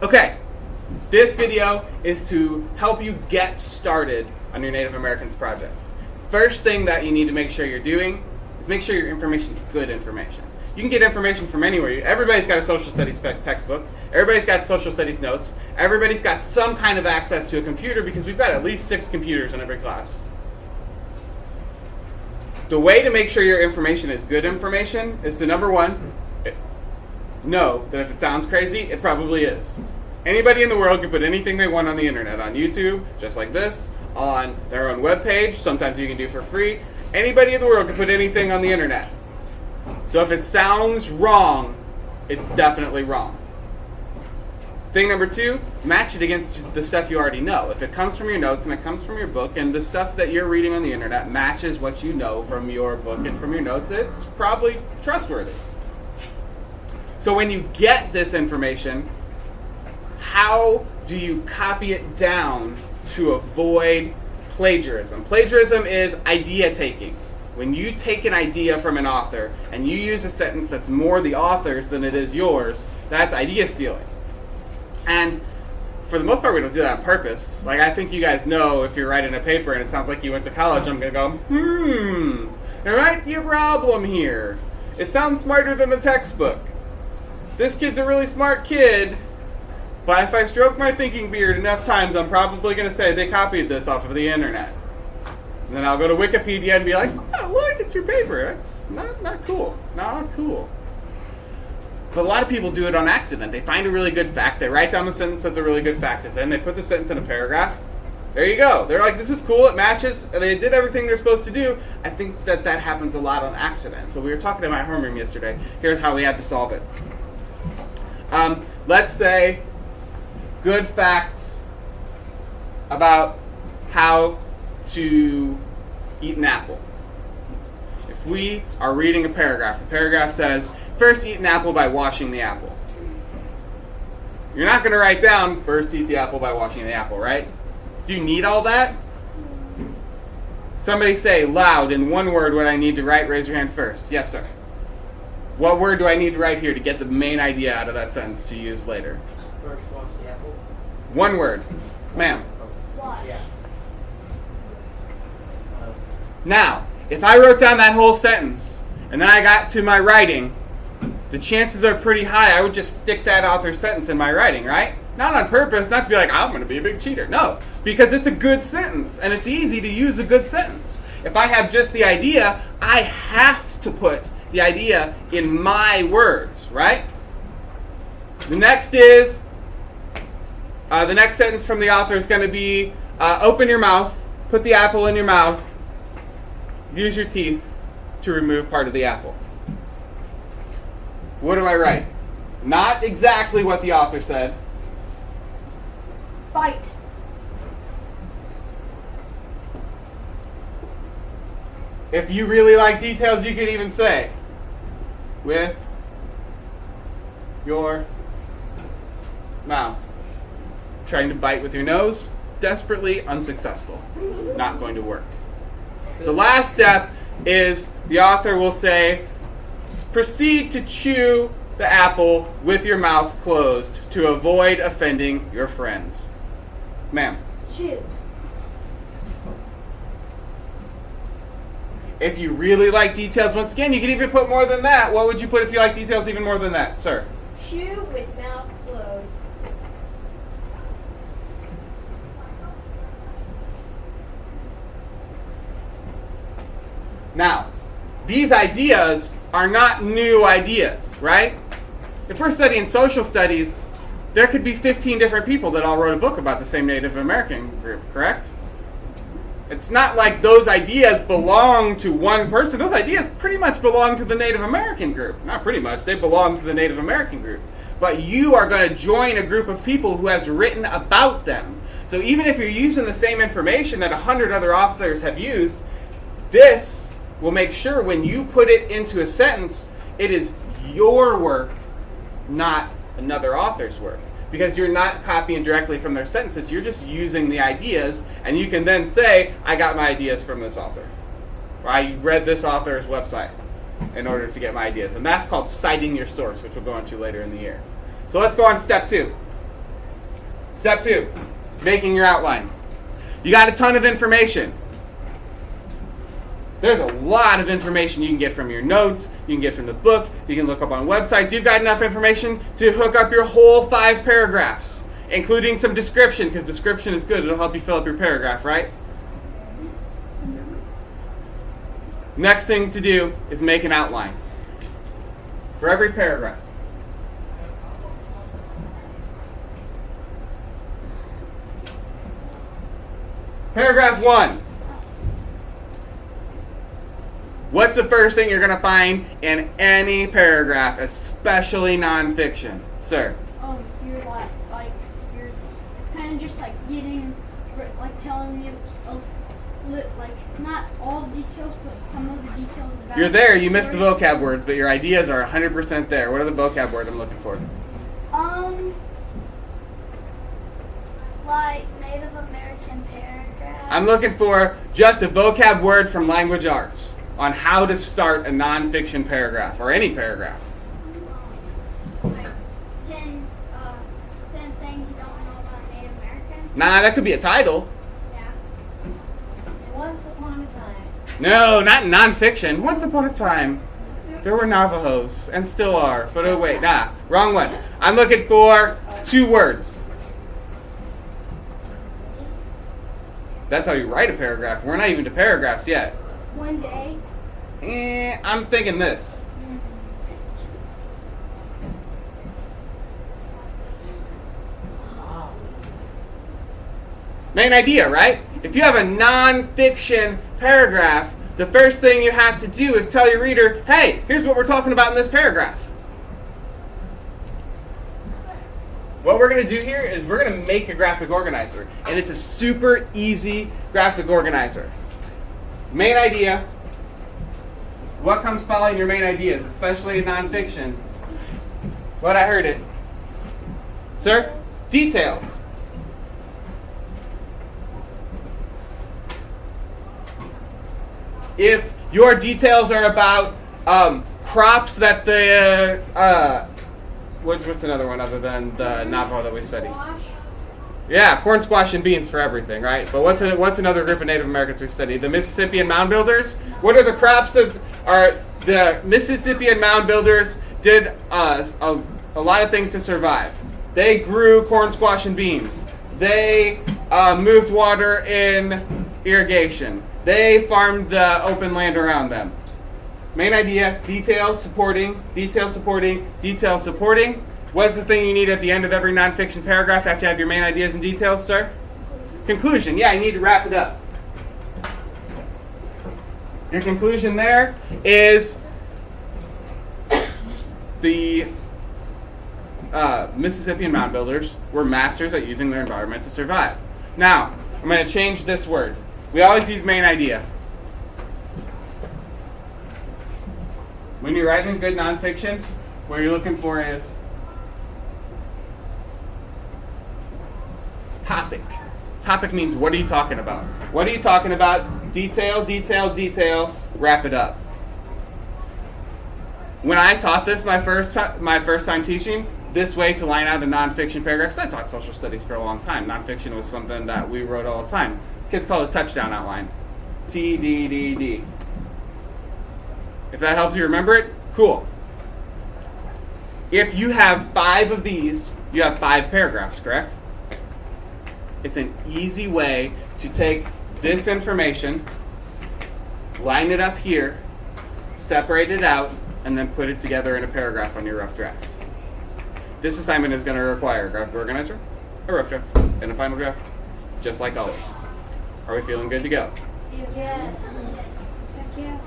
Okay, this video is to help you get started on your Native Americans project. First thing that you need to make sure you're doing is make sure your information is good information. You can get information from anywhere. Everybody's got a social studies textbook. Everybody's got social studies notes. Everybody's got some kind of access to a computer because we've got at least 6 computers in every class. The way to make sure your information is good information is to, number one, know that if it sounds crazy, it probably is. Anybody in the world can put anything they want on the internet, on YouTube, just like this, on their own webpage, sometimes you can do for free. Anybody in the world can put anything on the internet. So if it sounds wrong, it's definitely wrong. Thing number 2, match it against the stuff you already know. If it comes from your notes and it comes from your book and the stuff that you're reading on the internet matches what you know from your book and from your notes, it's probably trustworthy. So when you get this information, how do you copy it down to avoid plagiarism? Plagiarism is idea taking. When you take an idea from an author and you use a sentence that's more the author's than it is yours, that's idea stealing. And for the most part, we don't do that on purpose. Like, I think you guys know if you're writing a paper and it sounds like you went to college, I'm going to go, there might be a problem here. It sounds smarter than the textbook. This kid's a really smart kid, but if I stroke my thinking beard enough times, I'm probably going to say they copied this off of the internet. And then I'll go to Wikipedia and be like, oh, look, it's your paper. That's not cool. Not cool. But a lot of people do it on accident. They find a really good fact. They write down the sentence that the really good fact is in. They put the sentence in a paragraph. There you go. They're like, this is cool. It matches. They did everything they're supposed to do. I think that happens a lot on accident. So we were talking in my homeroom yesterday. Here's how we had to solve it. Let's say good facts about how to eat an apple. If we are reading a paragraph, the paragraph says, first eat an apple by washing the apple. You're not going to write down, first eat the apple by washing the apple, right? Do you need all that? Somebody say loud in one word what I need to write. Raise your hand first. Yes, sir. What word do I need to write here to get the main idea out of that sentence to use later? First wash the apple. One word. Ma'am. Wash. Yeah. Now, if I wrote down that whole sentence and then I got to my writing, the chances are pretty high I would just stick that author's sentence in my writing, right? Not on purpose, not to be like, I'm going to be a big cheater. No, because it's a good sentence and it's easy to use a good sentence. If I have just the idea, I have to put the idea in my words, right? The next is, the next sentence from the author is going to be, open your mouth, put the apple in your mouth, use your teeth to remove part of the apple. What do I write? Not exactly what the author said. Bite. If you really like details, you could even say, with your mouth. Trying to bite with your nose, desperately unsuccessful. Not going to work. The last step is the author will say, proceed to chew the apple with your mouth closed to avoid offending your friends. Ma'am. Chew. If you really like details, once again, you can even put more than that. What would you put if you like details even more than that, sir? Chew with mouth closed. Now, these ideas are not new ideas, right? If we're studying social studies, there could be 15 different people that all wrote a book about the same Native American group, correct? It's not like those ideas belong to one person. Those ideas pretty much belong to the Native American group. Not pretty much, they belong to the Native American group. But you are going to join a group of people who has written about them. So even if you're using the same information that 100 other authors have used, this will make sure when you put it into a sentence, it is your work, not another author's work. Because you're not copying directly from their sentences, you're just using the ideas, and you can then say, I got my ideas from this author. Or I read this author's website in order to get my ideas. And that's called citing your source, which we'll go into later in the year. So let's go on to step 2. Step 2, making your outline. You got a ton of information. There's a lot of information you can get from your notes, you can get from the book, you can look up on websites. You've got enough information to hook up your whole 5 paragraphs, including some description, because description is good. It'll help you fill up your paragraph, right? Next thing to do is make an outline for every paragraph. Paragraph 1. What's the first thing you're going to find in any paragraph, especially nonfiction? Sir? You're you're, it's kind of just like getting, like telling you, like not all the details, but some of the details about. You're there, you missed the vocab words, but your ideas are 100% there. What are the vocab words I'm looking for? Like Native American paragraph. I'm looking for just a vocab word from language arts on how to start a nonfiction paragraph, or any paragraph. Like 10 things you don't know about Native Americans. Nah, that could be a title. Yeah. Once upon a time. No, not nonfiction. Once upon a time, there were Navajos, and still are. But oh wait, nah, wrong one. I'm looking for 2 words. That's how you write a paragraph. We're not even to paragraphs yet. One day. I'm thinking this. Main idea, right? If you have a nonfiction paragraph, the first thing you have to do is tell your reader, hey, here's what we're talking about in this paragraph. What we're going to do here is we're going to make a graphic organizer. And it's a super easy graphic organizer. Main idea. What comes following your main ideas, especially in nonfiction? What I heard it. Sir? Details. If your details are about crops that the what's another one other than the Navajo that we study? Squash. Yeah, corn, squash, and beans for everything, right? But what's another group of Native Americans we study? The Mississippian Mound Builders. What are the crops that are the Mississippian Mound Builders did a lot of things to survive. They grew corn, squash, and beans. They moved water in irrigation. They farmed the open land around them. Main idea, detail supporting, detail supporting, detail supporting. What's the thing you need at the end of every nonfiction paragraph after you have your main ideas and details, sir? Conclusion. Yeah, you need to wrap it up. Your conclusion there is the Mississippian mound builders were masters at using their environment to survive. Now, I'm going to change this word. We always use main idea. When you're writing good nonfiction, what you're looking for is topic. Topic means what are you talking about? What are you talking about? Detail, detail, detail, wrap it up. When I taught this my first time teaching, this way to line out a nonfiction paragraph, because I taught social studies for a long time. Nonfiction was something that we wrote all the time. Kids call it a touchdown outline. TDDD. If that helps you remember it, cool. If you have 5 of these, you have 5 paragraphs, correct? It's an easy way to take this information, line it up here, separate it out, and then put it together in a paragraph on your rough draft. This assignment is going to require a graphic organizer, a rough draft, and a final draft, just like always. Are we feeling good to go? Yes. Heck yeah.